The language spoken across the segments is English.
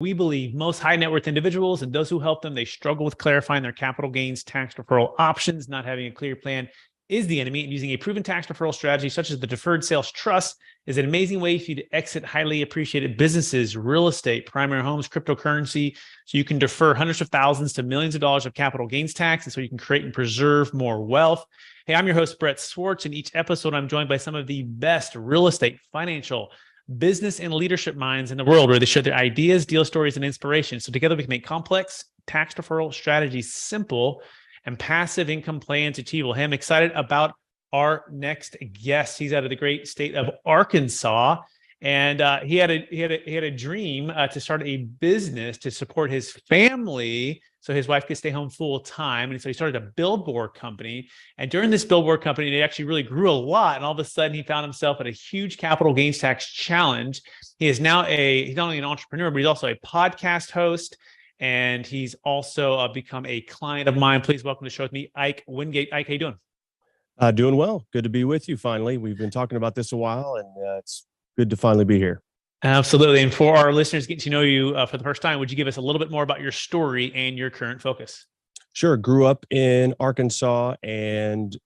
We believe most high net worth individuals and those who help them, they struggle with clarifying their capital gains tax deferral options. Not having a clear plan is the enemy, and using a proven tax deferral strategy such as the Deferred Sales Trust is an amazing way for you to exit highly appreciated businesses, real estate, primary homes, cryptocurrency, so you can defer hundreds of thousands to millions of dollars of capital gains tax, and so you can create and preserve more wealth. Hey, I'm your host, Brett Swarts. In each episode, I'm joined by some of the best real estate, financial, business, and leadership minds in the world, where they share their ideas, deal stories, and inspiration. So together we can make complex tax deferral strategies simple and passive income plans achievable. Hey, I'm excited about our next guest. He's out of the great state of Arkansas, and he had a dream to start a business to support his family, so his wife could stay home full time. And so he started a billboard company. And during this billboard company, it actually really grew a lot. And all of a sudden, he found himself at a huge capital gains tax challenge. He's not only an entrepreneur, but he's also a podcast host. And he's also become a client of mine. Please welcome to the show with me, Ike Wingate. Ike, how you doing? Doing well. Good to be with you finally. We've been talking about this a while, and it's good to finally be here. Absolutely. And for our listeners getting to know you for the first time, would you give us a little bit more about your story and your current focus? Sure. Grew up in Arkansas and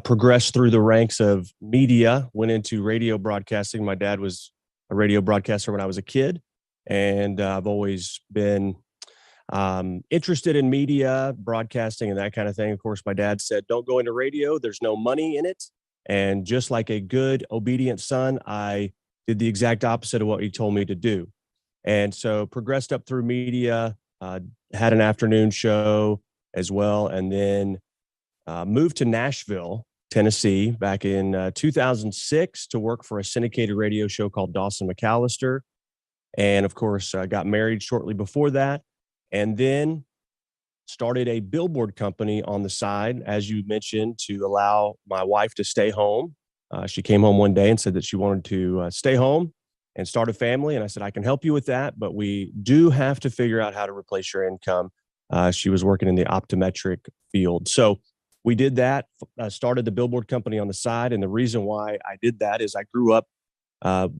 progressed through the ranks of media, went into radio broadcasting. My dad was a radio broadcaster when I was a kid, and I've always been interested in media, broadcasting, and that kind of thing. Of course, my dad said, don't go into radio. There's no money in it. And just like a good, obedient son, I did the exact opposite of what he told me to do. And so progressed up through media, had an afternoon show as well, and then moved to Nashville, Tennessee back in 2006 to work for a syndicated radio show called Dawson McAllister. And of course, got married shortly before that, and then started a billboard company on the side, as you mentioned, to allow my wife to stay home. She came home one day and said that she wanted to stay home and start a family. And I said, I can help you with that, but we do have to figure out how to replace your income. She was working in the optometric field. So we did that, started the billboard company on the side. And the reason why I did that is I grew up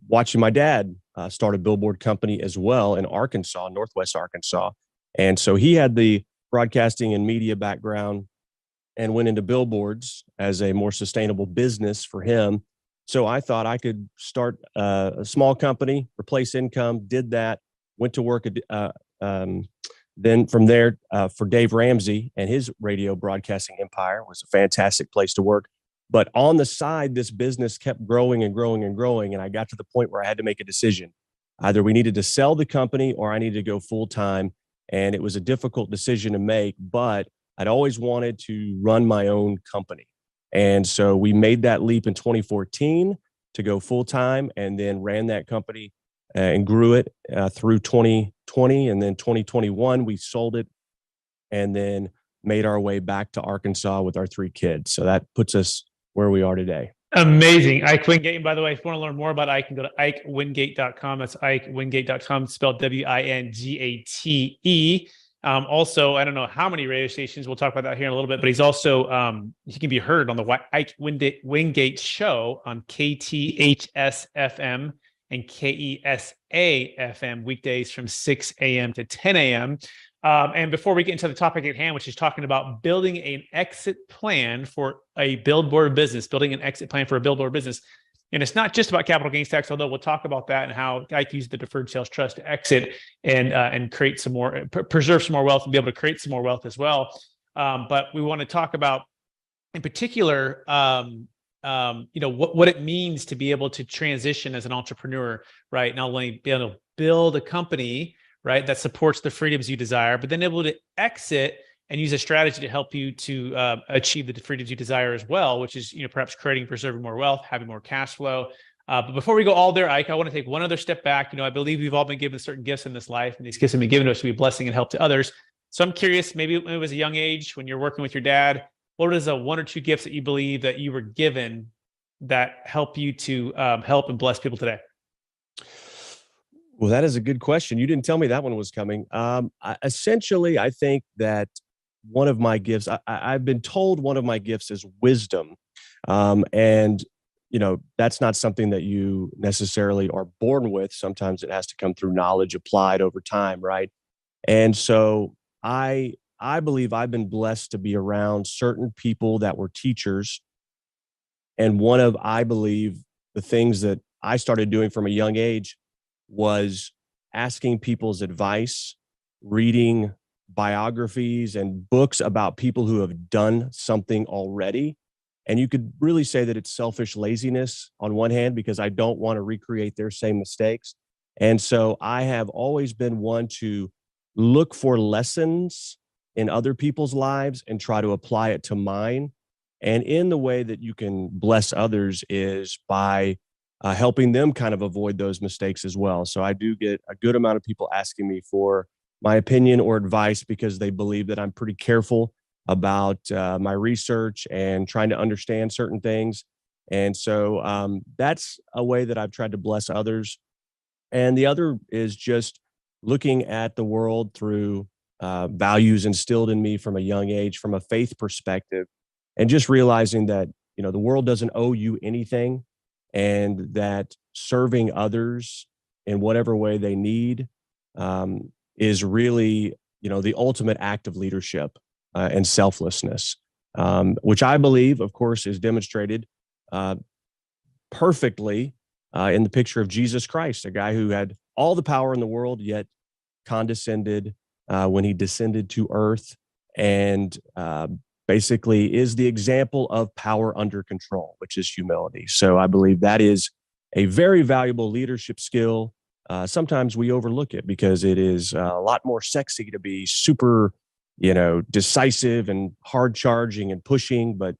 watching my dad start a billboard company as well in Arkansas, Northwest Arkansas. And so he had the broadcasting and media background and went into billboards as a more sustainable business for him. So I thought I could start a small company, replace income, did that, went to work. Then from there for Dave Ramsey and his radio broadcasting empire. Was a fantastic place to work. But on the side, this business kept growing and growing and growing. And I got to the point where I had to make a decision. Either we needed to sell the company or I needed to go full time. And it was a difficult decision to make, but I'd always wanted to run my own company. And so we made that leap in 2014 to go full time, and then ran that company and grew it through 2020. And then 2021, we sold it and then made our way back to Arkansas with our 3 kids. So that puts us where we are today. Amazing. Ike Wingate. And by the way, if you want to learn more about Ike, you can go to IkeWingate.com. That's IkeWingate.com, spelled Wingate. Also, I don't know how many radio stations. We'll talk about that here in a little bit, but he's also, he can be heard on the Ike Wingate show on KTHS FM and KESA FM weekdays from 6 a.m. to 10 a.m. And before we get into the topic at hand, which is talking about building an exit plan for a billboard business, and it's not just about capital gains tax, although we'll talk about that and how I can use the Deferred Sales Trust to exit and create some more, preserve some more wealth and be able to create some more wealth as well. But we want to talk about, in particular, what it means to be able to transition as an entrepreneur, right? Not only be able to build a company, right, that supports the freedoms you desire, but then able to exit and use a strategy to help you to achieve the freedoms you desire as well, which is, perhaps creating, preserving more wealth, having more cash flow. But before we go all there, Ike, I want to take one other step back. I believe we've all been given certain gifts in this life, and these gifts have been given to us to be a blessing and help to others. So I'm curious, maybe it was a young age when you're working with your dad, what is 1 or 2 gifts that you believe that you were given that help you to help and bless people today? Well, that is a good question. You didn't tell me that one was coming. Essentially, I think that one of my gifts, I've been told one of my gifts is wisdom. And that's not something that you necessarily are born with. Sometimes it has to come through knowledge applied over time, right? And so I believe I've been blessed to be around certain people that were teachers. And one of, I believe, the things that I started doing from a young age was asking people's advice, reading biographies and books about people who have done something already. And you could really say that it's selfish laziness on one hand, because I don't want to recreate their same mistakes. And so I have always been one to look for lessons in other people's lives and try to apply it to mine. And in the way that you can bless others is by helping them kind of avoid those mistakes as well. So I do get a good amount of people asking me for my opinion or advice because they believe that I'm pretty careful about my research and trying to understand certain things. And so that's a way that I've tried to bless others. And the other is just looking at the world through values instilled in me from a young age, from a faith perspective, and just realizing that, the world doesn't owe you anything, and that serving others in whatever way they need is really, the ultimate act of leadership and selflessness, which I believe, of course, is demonstrated uh, perfectly in the picture of Jesus Christ, a guy who had all the power in the world, yet condescended when he descended to earth, and basically is the example of power under control, which is humility. So I believe that is a very valuable leadership skill. Sometimes we overlook it because it is a lot more sexy to be super, decisive and hard charging and pushing. But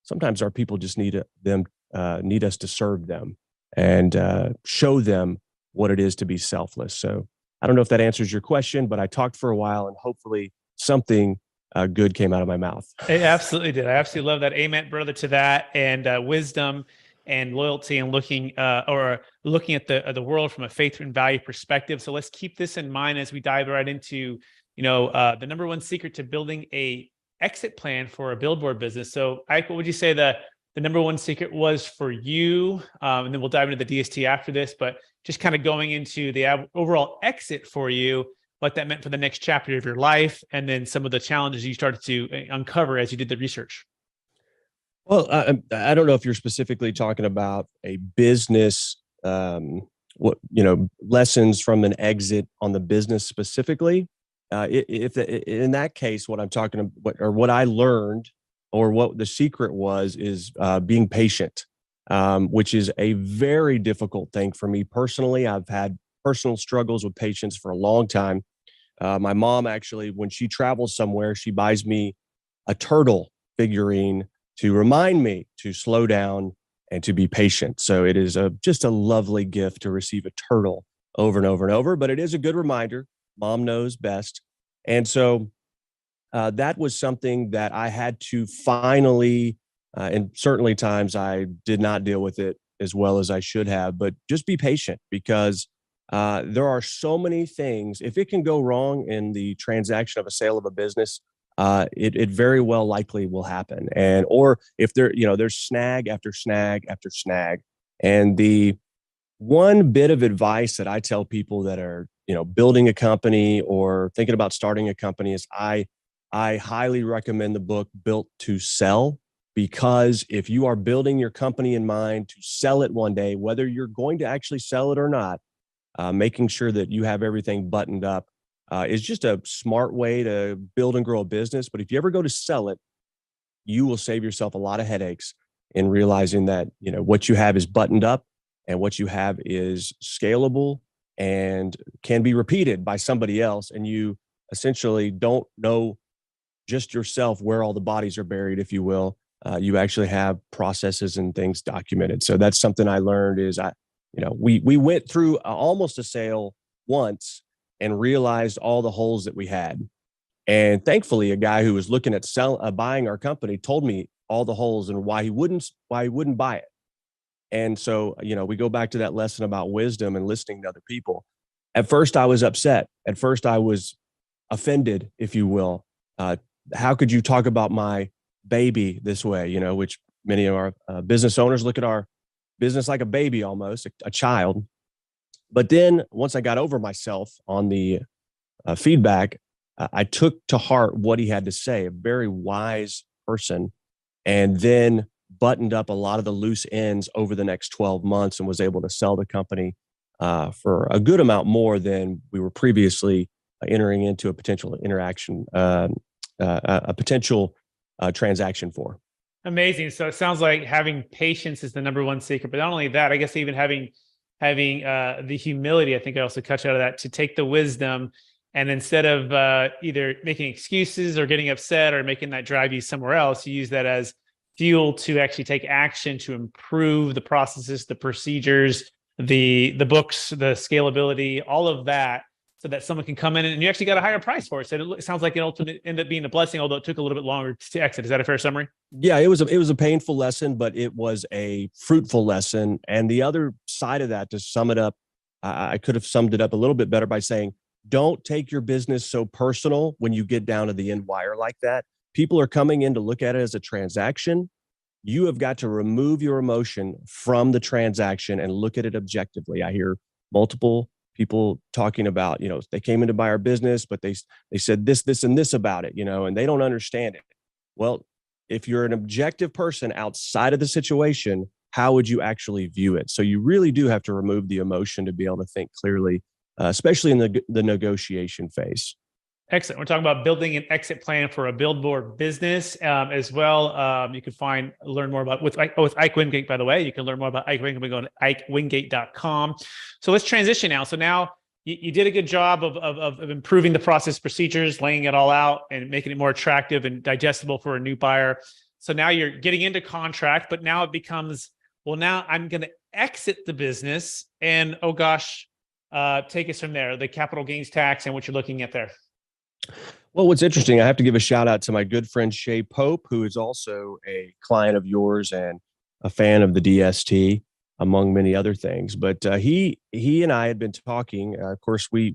sometimes our people just need us to serve them and show them what it is to be selfless. So I don't know if that answers your question, but I talked for a while and hopefully something good came out of my mouth. It absolutely did. I absolutely love that. Amen, brother, to that. And wisdom and loyalty, and looking at the world from a faith and value perspective. So let's keep this in mind as we dive right into, the number one secret to building a exit plan for a billboard business. So, Ike, what would you say the number one secret was for you? And then we'll dive into the DST after this, but just kind of going into the overall exit for you, what that meant for the next chapter of your life, and then some of the challenges you started to uncover as you did the research. Well, I don't know if you're specifically talking about a business, lessons from an exit on the business specifically. If in that case, what I'm talking about, or what I learned, or what the secret was, is being patient, which is a very difficult thing for me personally. I've had personal struggles with patience for a long time. My mom actually, when she travels somewhere, she buys me a turtle figurine to remind me to slow down and to be patient. So it is just a lovely gift to receive a turtle over and over and over, but it is a good reminder. Mom knows best. And so that was something that I had to finally, and certainly times I did not deal with it as well as I should have, but just be patient, because there are so many things. If it can go wrong in the transaction of a sale of a business, it very well likely will happen. And, or if there's snag after snag after snag. And the one bit of advice that I tell people that are, building a company or thinking about starting a company is I highly recommend the book Built to Sell, because if you are building your company in mind to sell it one day, whether you're going to actually sell it or not, making sure that you have everything buttoned up is just a smart way to build and grow a business. But if you ever go to sell it, you will save yourself a lot of headaches in realizing that, what you have is buttoned up and what you have is scalable and can be repeated by somebody else. And you essentially don't know just yourself where all the bodies are buried, if you will. You actually have processes and things documented. So that's something I learned is we went through almost a sale once and realized all the holes that we had. And thankfully, a guy who was looking at buying our company told me all the holes and why he wouldn't buy it. And so, we go back to that lesson about wisdom and listening to other people. At first, I was upset. At first, I was offended, if you will. How could you talk about my baby this way? Which many of our business owners look at our business like a baby, almost a child. But then once I got over myself on the feedback, I took to heart what he had to say, a very wise person, and then buttoned up a lot of the loose ends over the next 12 months and was able to sell the company for a good amount more than we were previously entering into a potential interaction, a potential transaction for. Amazing. So it sounds like having patience is the number one secret, but not only that, I guess even having the humility, I think I also cut out of that, to take the wisdom and instead of either making excuses or getting upset or making that drive you somewhere else, you use that as fuel to actually take action to improve the processes, the procedures, the books, the scalability, all of that, so that someone can come in and you actually got a higher price for it. So it sounds like it ultimately ended up being a blessing, although it took a little bit longer to exit. Is that a fair summary? Yeah, it was a painful lesson, but it was a fruitful lesson. And the other side of that, to sum it up, I could have summed it up a little bit better by saying, don't take your business so personal when you get down to the end wire like that. People are coming in to look at it as a transaction. You have got to remove your emotion from the transaction and look at it objectively. I hear multiple people talking about, they came in to buy our business, but they said this, and this about it, and they don't understand it. Well, if you're an objective person outside of the situation, how would you actually view it? So you really do have to remove the emotion to be able to think clearly, especially in the negotiation phase. Excellent. We're talking about building an exit plan for a Billboard business as well. You can learn more about with Ike Wingate, by the way. You can learn more about Ike Wingate by going to ikewingate.com. So let's transition now. So now you did a good job of improving the process procedures, laying it all out and making it more attractive and digestible for a new buyer. So now you're getting into contract, but now it becomes, well, now I'm going to exit the business and, oh gosh, take us from there, the capital gains tax and what you're looking at there. Well, what's interesting, I have to give a shout out to my good friend Shay Pope, who is also a client of yours and a fan of the DST, among many other things. But he and I had been talking. Of course, we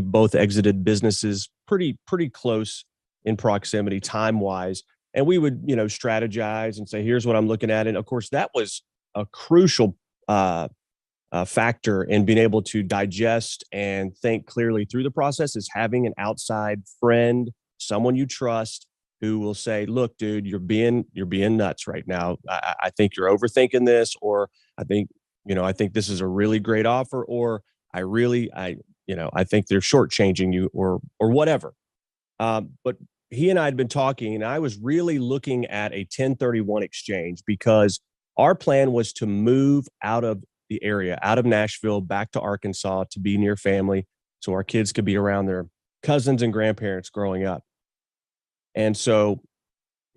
both exited businesses pretty close in proximity, time wise, and we would strategize and say, "Here's what I'm looking at." And of course, that was a crucial factor in being able to digest and think clearly through the process, is having an outside friend, someone you trust, who will say, "Look, dude, you're being nuts right now. I think you're overthinking this, or I think this is a really great offer, or I think they're shortchanging you, or whatever." But he and I had been talking, and I was really looking at a 1031 exchange because our plan was to move out of the area, out of Nashville, back to Arkansas to be near family, so our kids could be around their cousins and grandparents growing up. And so,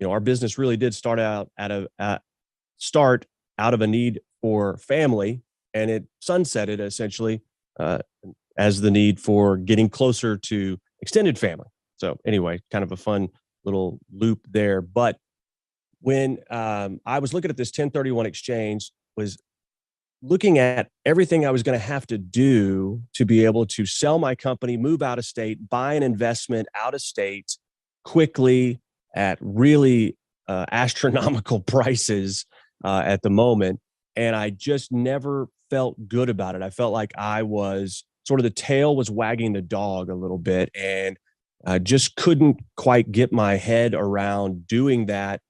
our business really did start out of a need for family, and it sunsetted essentially as the need for getting closer to extended family. So anyway, kind of a fun little loop there. But when I was looking at this 1031 exchange, was looking at everything I was going to have to do to be able to sell my company, move out of state, buy an investment out of state quickly at really astronomical prices at the moment. And I just never felt good about it. I felt like I was sort of, the tail was wagging the dog a little bit, and I just couldn't quite get my head around doing that.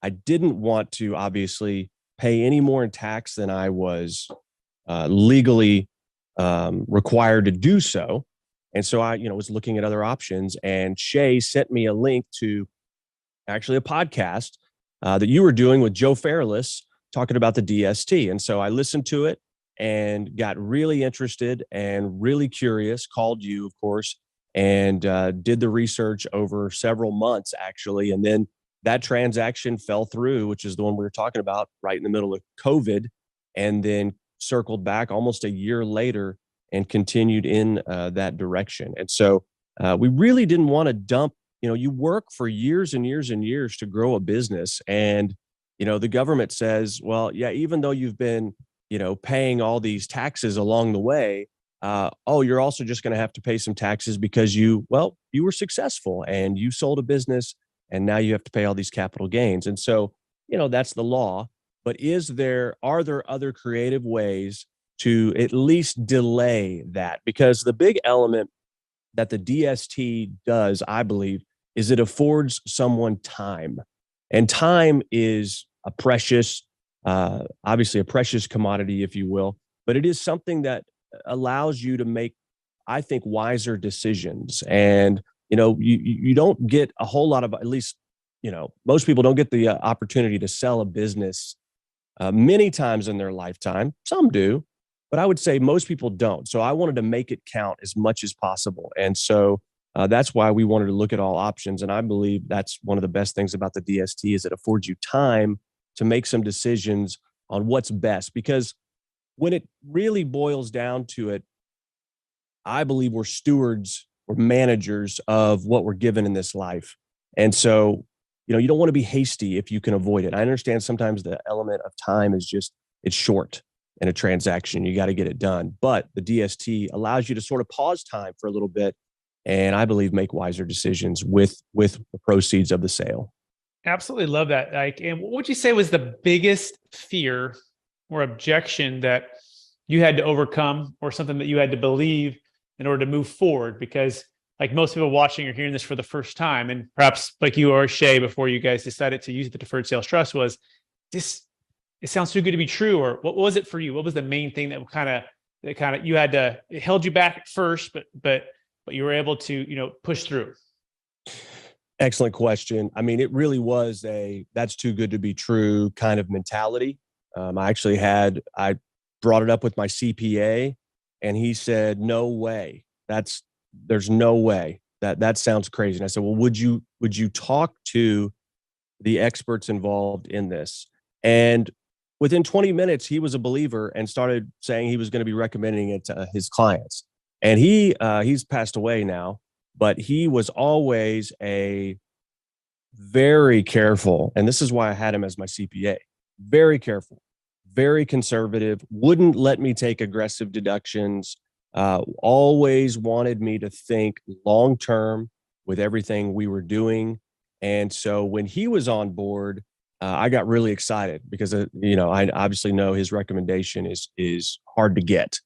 I didn't want to obviously pay any more in tax than I was legally required to do so. And so I, was looking at other options, and Shay sent me a link to actually a podcast that you were doing with Joe Fairless talking about the DST. And so I listened to it and got really interested and really curious, called you, of course, and did the research over several months, actually. And then that transaction fell through, which is the one we were talking about, right in the middle of COVID, and then circled back almost a year later and continued in that direction. And so we really didn't want to dump, you work for years and years and years to grow a business. And, the government says, well, yeah, even though you've been, paying all these taxes along the way, you're also just going to have to pay some taxes because you were successful and you sold a business, and now you have to pay all these capital gains. And so, that's the law. but are there other creative ways to at least delay that? Because the big element that the DST does, I believe, is it affords someone time. And time is a precious, obviously a precious commodity, if you will, but it is something that allows you to make, I think, wiser decisions. And, you don't get a whole lot of, at least, most people don't get the opportunity to sell a business many times in their lifetime. Some do, but I would say most people don't. So I wanted to make it count as much as possible. And so that's why we wanted to look at all options. And I believe that's one of the best things about the DST is it affords you time to make some decisions on what's best. Because when it really boils down to it, I believe we're stewards or managers of what we're given in this life. And so, you don't want to be hasty if you can avoid it. I understand sometimes the element of time is it's short in a transaction. You got to get it done. But the DST allows you to sort of pause time for a little bit and I believe make wiser decisions with the proceeds of the sale. Absolutely love that. And what would you say was the biggest fear or objection that you had to overcome, or something that you had to believe in order to move forward? Because like most people watching or hearing this for the first time, and perhaps like you or Shay before you guys decided to use the deferred sales trust, was this, it sounds too good to be true. Or what was it for you? What was the main thing that kind of you had to, it held you back at first, but you were able to, push through? Excellent question. I mean, it really was that's too good to be true kind of mentality. I brought it up with my CPA and he said, no way. There's no way that sounds crazy. And I said, well, would you talk to the experts involved in this? And within 20 minutes, he was a believer and started saying he was going to be recommending it to his clients. And he's passed away now, but he was always a very careful, and this is why I had him as my CPA, very careful, very conservative, wouldn't let me take aggressive deductions, always wanted me to think long-term with everything we were doing. And so when he was on board, I got really excited because, I obviously know his recommendation is hard to get.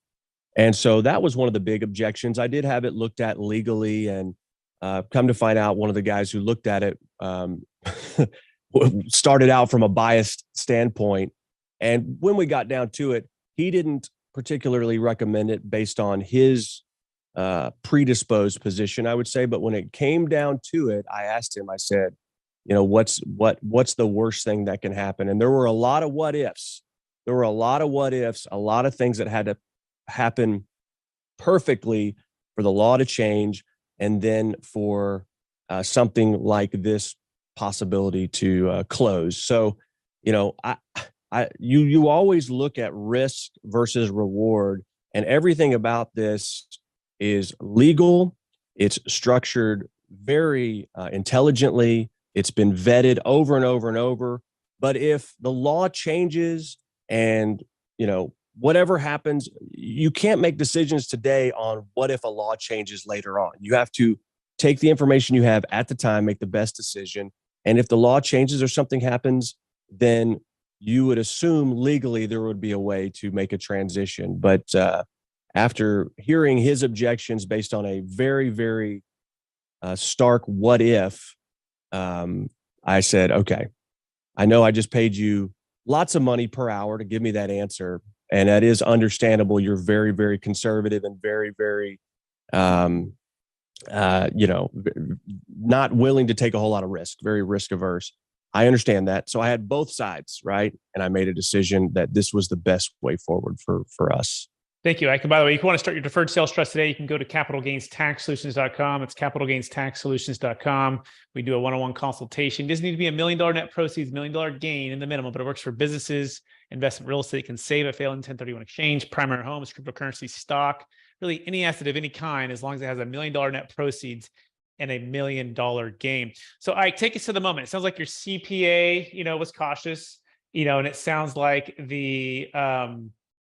And so that was one of the big objections. I did have it looked at legally, and come to find out one of the guys who looked at it started out from a biased standpoint. And when we got down to it, he didn't particularly recommend it based on his predisposed position, I would say. But when it came down to it, I asked him, I said, what's the worst thing that can happen? And there were a lot of what ifs. A lot of things that had to happen perfectly for the law to change, and then for something like this possibility to close. So, you always look at risk versus reward, and everything about this is legal. It's structured very intelligently. It's been vetted over and over and over. But if the law changes and, whatever happens, you can't make decisions today on what if a law changes later on. You have to take the information you have at the time, make the best decision. And if the law changes or something happens, then you would assume legally there would be a way to make a transition. But after hearing his objections based on a very, very stark what if, I said, okay, I know I just paid you lots of money per hour to give me that answer. And that is understandable. You're very, very conservative and very, very, not willing to take a whole lot of risk, very risk averse. I understand that. So I had both sides, right? And I made a decision that this was the best way forward for us. Thank you, Ike. By the way, if you want to start your deferred sales trust today, you can go to capitalgainstaxsolutions.com. It's capitalgainstaxsolutions.com. We do a one-on-one consultation. It doesn't need to be $1 million net proceeds, $1 million gain in the minimum, but it works for businesses, investment real estate, can save a failing 1031 exchange, primary homes, cryptocurrency, stock, really any asset of any kind, as long as it has $1 million net proceeds and $1 million gain. So Ike, take us to the moment. It sounds like your CPA, was cautious, and it sounds like the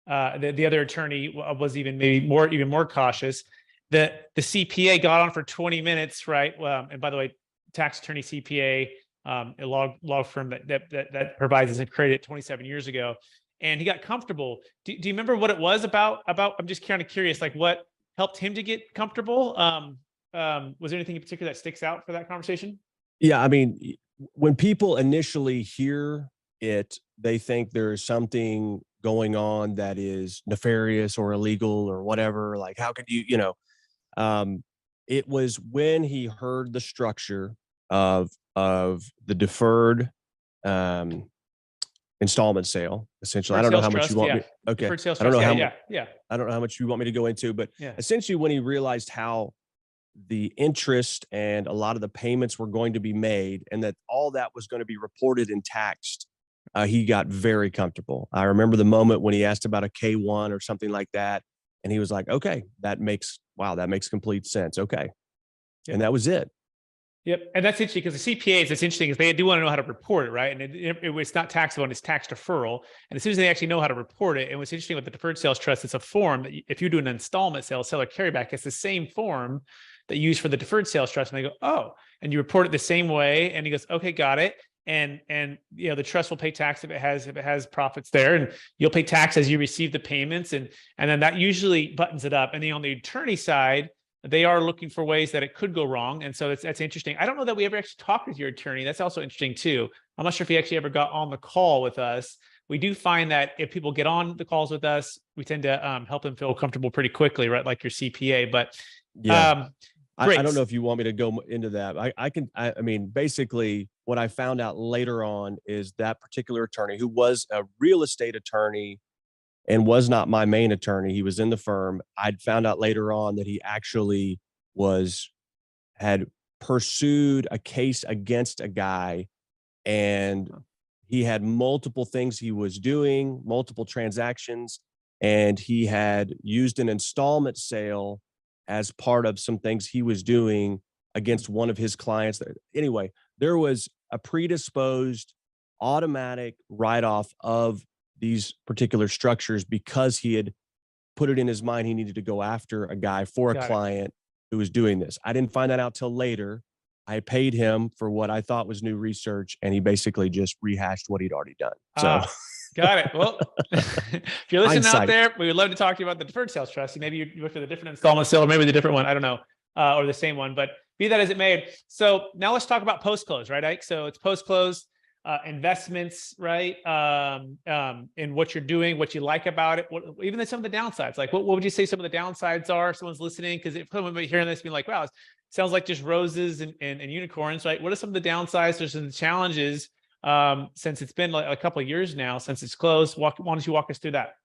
other attorney was even more cautious. The CPA got on for 20 minutes, right? And by the way, tax attorney CPA, a law firm that provides us and created it 27 years ago. And he got comfortable. Do you remember what it was about? I'm just kind of curious, like what helped him to get comfortable? Was there anything in particular that sticks out for that conversation? Yeah, I mean, when people initially hear it, they think there's something going on that is nefarious or illegal or whatever. Like, how could you, um, it was when he heard the structure of the deferred um, installment sale. Essentially, I Deferred don't know sales how much you trust, want yeah. me. Okay, Deferred sales I don't trust, know yeah, how yeah. I don't know how much you want me to go into, but Yeah. essentially, when he realized how the interest and a lot of the payments were going to be made and that all that was going to be reported and taxed, he got very comfortable. I remember the moment when he asked about a K-1 or something like that. And he was like, okay, that makes complete sense. Okay. Yep. And that was it. Yep. And that's interesting because the CPAs, it's interesting is they do want to know how to report it, right? And it's not taxable and it's tax deferral. And as soon as they actually know how to report it, and what's interesting with the deferred sales trust, it's a form that if you do an installment sale, seller carryback, it's the same form that you use for the deferred sales trust. And they go, oh, and you report it the same way. And he goes, okay, got it. And the trust will pay tax if it has profits there, and you'll pay tax as you receive the payments, and then that usually buttons it up. And then on the attorney side, they are looking for ways that it could go wrong. And so that's interesting. I don't know that we ever actually talked with your attorney. That's also interesting too. I'm not sure if he actually ever got on the call with us. We do find that if people get on the calls with us, we tend to help them feel comfortable pretty quickly, right? Like your CPA. But Yeah. great. I don't know if you want me to go into that. I mean, basically what I found out later on is that particular attorney, who was a real estate attorney and was not my main attorney. He was in the firm. I'd found out later on that he actually had pursued a case against a guy, and he had multiple things he was doing, multiple transactions, and he had used an installment sale as part of some things he was doing against one of his clients. Anyway, there was a predisposed automatic write-off of these particular structures because he had put it in his mind he needed to go after a guy for a client who was doing this. I didn't find that out till later. I paid him for what I thought was new research, and he basically just rehashed what he'd already done. So got it. Well, if you're listening Hindsight. out there, we would love to talk to you about the deferred sales trust. Maybe you looked at a different installment sale, or maybe the different one. I don't know, or the same one. But be that as it may. So now let's talk about post close, right, Ike? So it's post close investments, right? And what you're doing, what you like about it, even some of the downsides. Like, what would you say some of the downsides are? Someone's listening, because if someone might be hearing this, being like, wow, it sounds like just roses and unicorns, right? What are some of the downsides? There's some challenges since it's been like a couple of years now since it's closed. Why don't you walk us through that?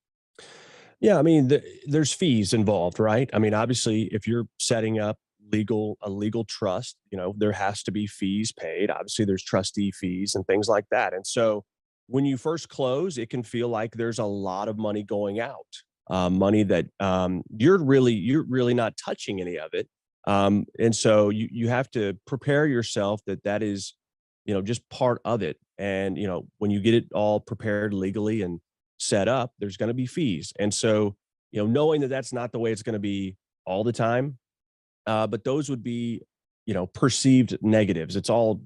Yeah, I mean, there's fees involved, right? I mean, obviously, if you're setting up a legal trust, there has to be fees paid. Obviously, there's trustee fees and things like that. And so when you first close, it can feel like there's a lot of money going out, money that you're really not touching any of it. And so you have to prepare yourself that is, just part of it. And, when you get it all prepared legally and set up, there's going to be fees. And so, knowing that that's not the way it's going to be all the time, but those would be, perceived negatives. It's all,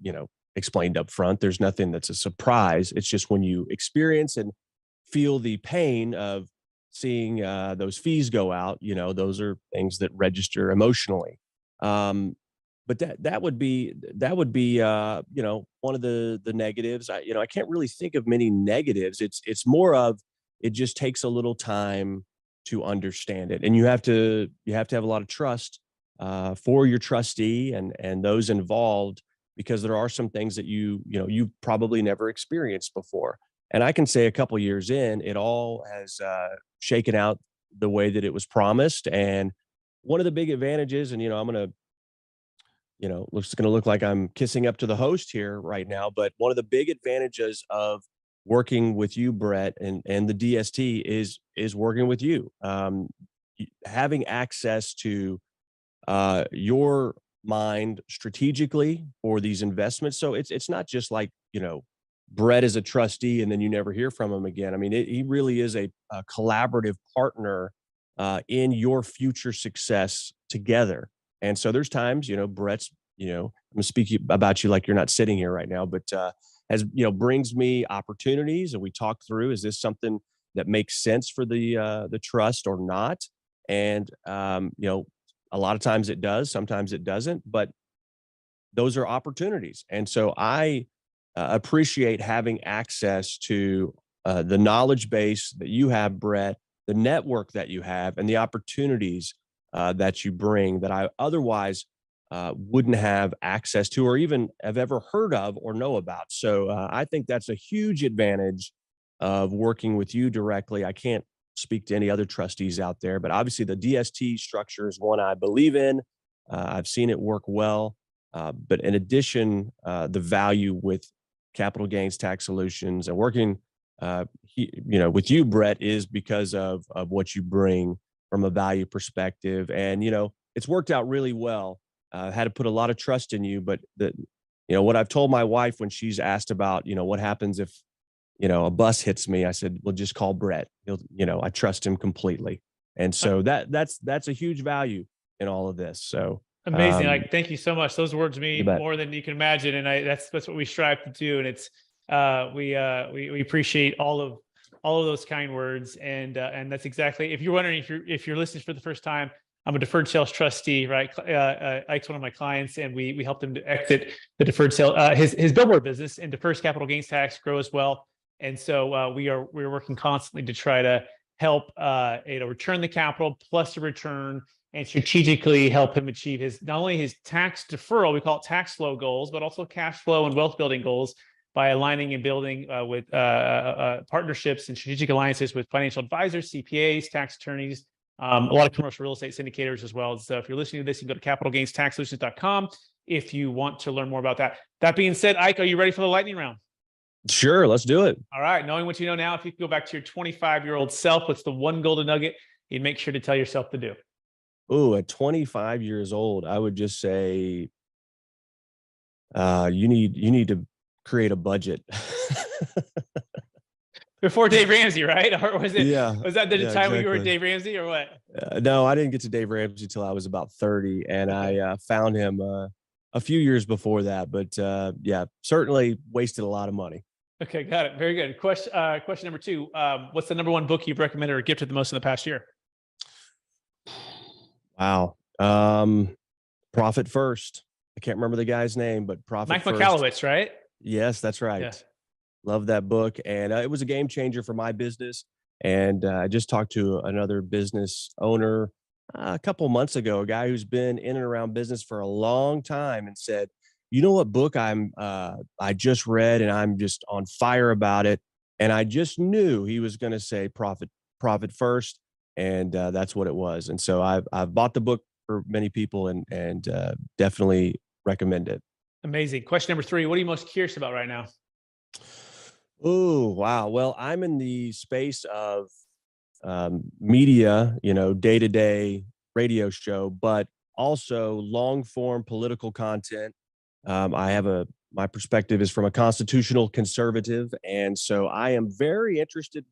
explained up front. There's nothing that's a surprise. It's just when you experience and feel the pain of seeing those fees go out, those are things that register emotionally. But that would be one of the negatives. I can't really think of many negatives. It's more of, it just takes a little time to understand it, and you have to have a lot of trust for your trustee and those involved, because there are some things that you've probably never experienced before. And I can say a couple years in, it all has shaken out the way that it was promised. And one of the big advantages, and I'm going to, looks going to look like I'm kissing up to the host here right now, but one of the big advantages of working with you, Brett, and the DST is working with you, having access to your mind strategically for these investments. So it's not just like, Brett is a trustee and then you never hear from him again. I mean, he really is a collaborative partner in your future success together. And so there's times, Brett's I'm speaking about you like you're not sitting here right now, but as brings me opportunities, and we talk through, is this something that makes sense for the trust or not? And a lot of times it does, sometimes it doesn't, but those are opportunities. And so I appreciate having access to the knowledge base that you have, Brett, the network that you have, and the opportunities that you bring that I otherwise wouldn't have access to or even have ever heard of or know about. So I think that's a huge advantage of working with you directly. I can't speak to any other trustees out there, but obviously the DST structure is one I believe in. I've seen it work well. But in addition, the value with capital gains tax solutions and working, with you, Brett, is because of what you bring from a value perspective. And, it's worked out really well. Had to put a lot of trust in you, but what I've told my wife when she's asked about, what happens if, a bus hits me, I said, well, just call Brett. I trust him completely. And so that's a huge value in all of this. So, amazing. Thank you so much. Those words mean more than you can imagine. And that's what we strive to do. And it's, we appreciate all of those kind words. And that's exactly, if you're wondering, if you're listening for the first time, I'm a deferred sales trustee, right? Ike's one of my clients, and we helped him to exit the deferred sale, his billboard business, and defers capital gains tax, grow as well. And so we're working constantly to try to help return the capital plus the return, and strategically help him achieve not only his tax deferral, we call it tax flow goals, but also cash flow and wealth building goals by aligning and building with partnerships and strategic alliances with financial advisors, CPAs, tax attorneys, a lot of commercial real estate syndicators as well. So if you're listening to this, you can go to capitalgainstaxsolutions.com if you want to learn more about that. That being said, Ike, are you ready for the lightning round? Sure, let's do it. All right. Knowing what you know now, if you could go back to your 25-year-old self, what's the one golden nugget you'd make sure to tell yourself to do? Oh, at 25 years old, I would just say, you need to create a budget. Before Dave Ramsey, right? Or was it? Yeah. Was that the time exactly. when you were Dave Ramsey, or what? No, I didn't get to Dave Ramsey till I was about 30, and I found him a few years before that. But certainly wasted a lot of money. Okay, got it. Very good. Question number 2. What's the number one book you've recommended or gifted the most in the past year? Wow. Profit First. I can't remember the guy's name, but Mike First. Michalowicz, right? Yes, that's right. Yes. Love that book. And it was a game changer for my business. And I just talked to another business owner a couple months ago, a guy who's been in and around business for a long time, and said, you know what book I just read, and I'm just on fire about it. And I just knew he was going to say Profit First. And that's what it was. And so I've bought the book for many people, and definitely recommend it. Amazing. Question number 3. What are you most curious about right now? Oh, wow. Well, I'm in the space of media, day-to-day radio show, but also long-form political content. My perspective is from a constitutional conservative. And so I am very interested,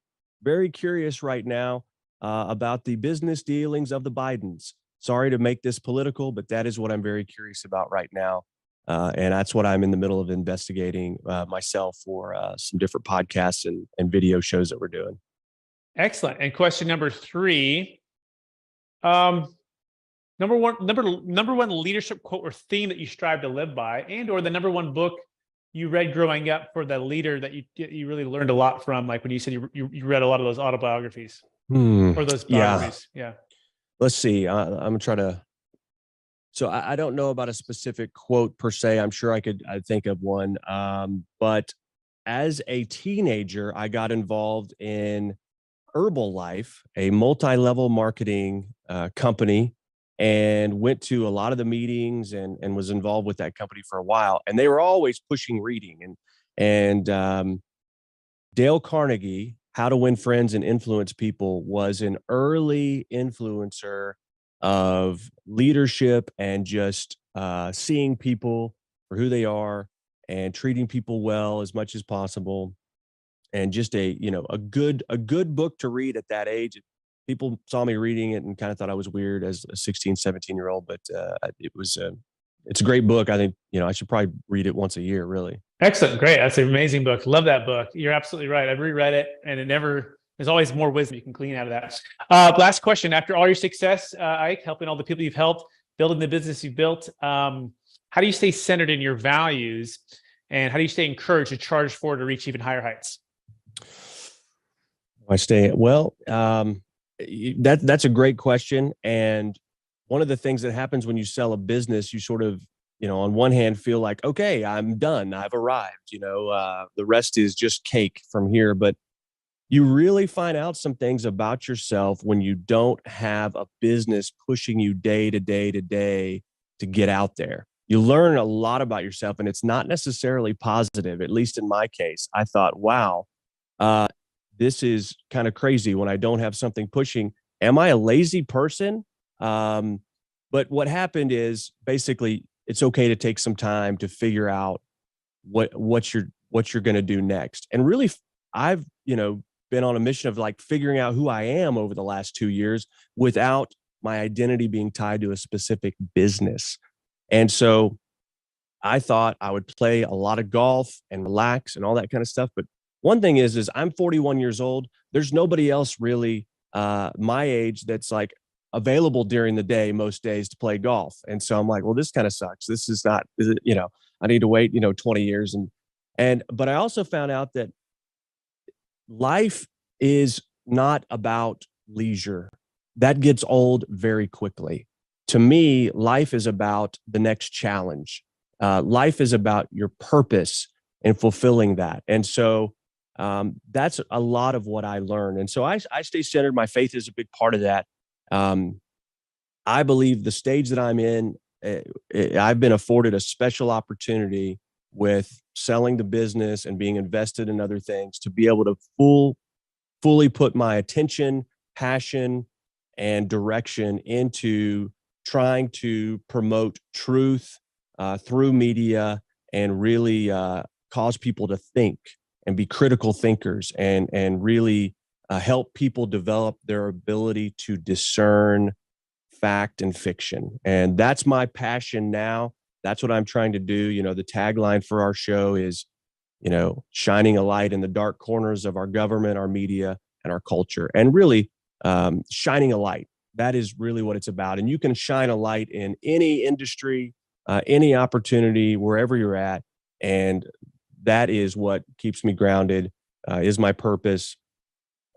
very curious right now about the business dealings of the Bidens. Sorry to make this political, but that is what I'm very curious about right now. And that's what I'm in the middle of investigating myself for some different podcasts and video shows that we're doing. Excellent. And question number 3, number one leadership quote or theme that you strive to live by, and or the number one book you read growing up for the leader that you really learned a lot from, like when you said you read a lot of those autobiographies or those biographies. Yeah. Let's see. I'm gonna try to. So I don't know about a specific quote per se. I'm sure I'd think of one. But as a teenager, I got involved in Herbalife, a multi-level marketing company, and went to a lot of the meetings and was involved with that company for a while. And they were always pushing reading. And Dale Carnegie, How to Win Friends and Influence People, was an early influencer of leadership and just seeing people for who they are and treating people well as much as possible. And just a good book to read at that age. People saw me reading it and kind of thought I was weird as a 16, 17-year-old, but it was it's a great book. I think, I should probably read it once a year, really. Excellent. Great. That's an amazing book. Love that book. You're absolutely right. I've reread it and there's always more wisdom you can glean out of that. Last question. After all your success, Ike, helping all the people you've helped, building the business you've built, how do you stay centered in your values, and how do you stay encouraged to charge forward to reach even higher heights? That's a great question. And one of the things that happens when you sell a business, you sort of, on one hand feel like, okay, I'm done. I've arrived, the rest is just cake from here. But you really find out some things about yourself when you don't have a business pushing you day to day to day to get out there. You learn a lot about yourself, and it's not necessarily positive. At least in my case, I thought, wow, this is kind of crazy when I don't have something pushing. Am I a lazy person? But what happened is basically it's okay to take some time to figure out what you're going to do next. And really, I've, been on a mission of like figuring out who I am over the last 2 years without my identity being tied to a specific business. And so I thought I would play a lot of golf and relax and all that kind of stuff. But one thing is I'm 41 years old. There's nobody else really my age that's like available during the day most days to play golf. And so I'm like, well, this kind of sucks. This is not, I need to wait, 20 years. But I also found out that life is not about leisure. That gets old very quickly. To me, life is about the next challenge. Life is about your purpose and fulfilling that. And so that's a lot of what I learned. And so I stay centered. My faith is a big part of that. I believe the stage that I'm in, I've been afforded a special opportunity with selling the business and being invested in other things to be able to fully put my attention, passion, and direction into trying to promote truth through media and really cause people to think and be critical thinkers and really help people develop their ability to discern fact and fiction. And that's my passion now. That's what I'm trying to do. The tagline for our show is, shining a light in the dark corners of our government, our media, and our culture. And really shining a light. That is really what it's about. And you can shine a light in any industry, any opportunity, wherever you're at. And that is what keeps me grounded, is my purpose.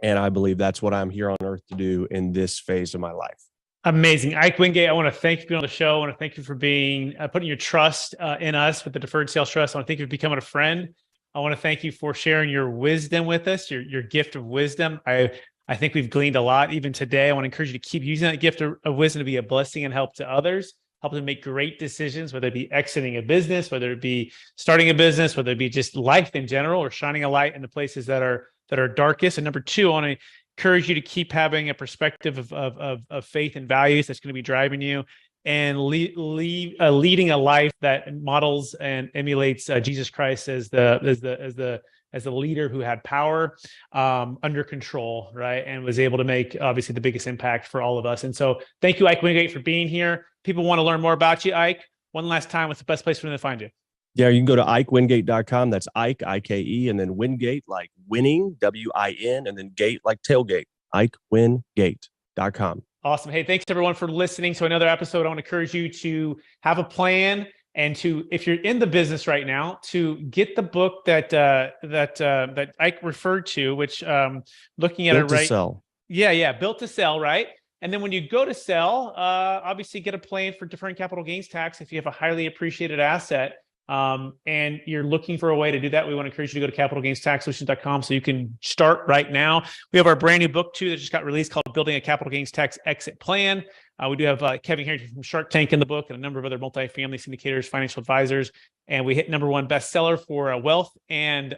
And I believe that's what I'm here on earth to do in this phase of my life. Amazing. Ike Wingate, I want to thank you for being on the show. I want to thank you for being putting your trust in us with the Deferred Sales Trust. I want to thank you for becoming a friend. I want to thank you for sharing your wisdom with us, your gift of wisdom. I think we've gleaned a lot even today. I want to encourage you to keep using that gift of wisdom to be a blessing and help to others, help them make great decisions, whether it be exiting a business, whether it be starting a business, whether it be just life in general, or shining a light in the places that are darkest. And number two, I want to encourage you to keep having a perspective of faith and values that's going to be driving you, and leading a life that models and emulates Jesus Christ as the leader who had power under control, right, and was able to make obviously the biggest impact for all of us. And so, thank you, Ike Wingate, for being here. People want to learn more about you, Ike. One last time, what's the best place for them to find you? Yeah, you can go to IkeWingate.com. That's Ike, I-K-E, and then Wingate, like winning, W-I-N, and then gate, like tailgate, IkeWingate.com. Awesome. Hey, thanks everyone for listening to another episode. I want to encourage you to have a plan and to, if you're in the business right now, to get the book that Ike referred to, which looking at Built it right. to Sell. Yeah. Built to Sell, right? And then when you go to sell, obviously get a plan for deferring capital gains tax if you have a highly appreciated asset. And you're looking for a way to do that. We want to encourage you to go to capitalgainstaxsolutions.com so you can start right now. We have our brand new book too that just got released called Building a Capital Gains Tax Exit Plan. We do have Kevin Harrington from Shark Tank in the book, and a number of other multifamily syndicators, financial advisors. And we hit #1 bestseller for wealth and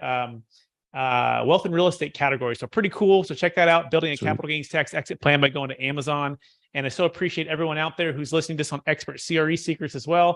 real estate category. So pretty cool. So check that out. Building a Capital Gains Tax Exit Plan by going to Amazon. And I so appreciate everyone out there who's listening to this on Expert CRE Secrets as well.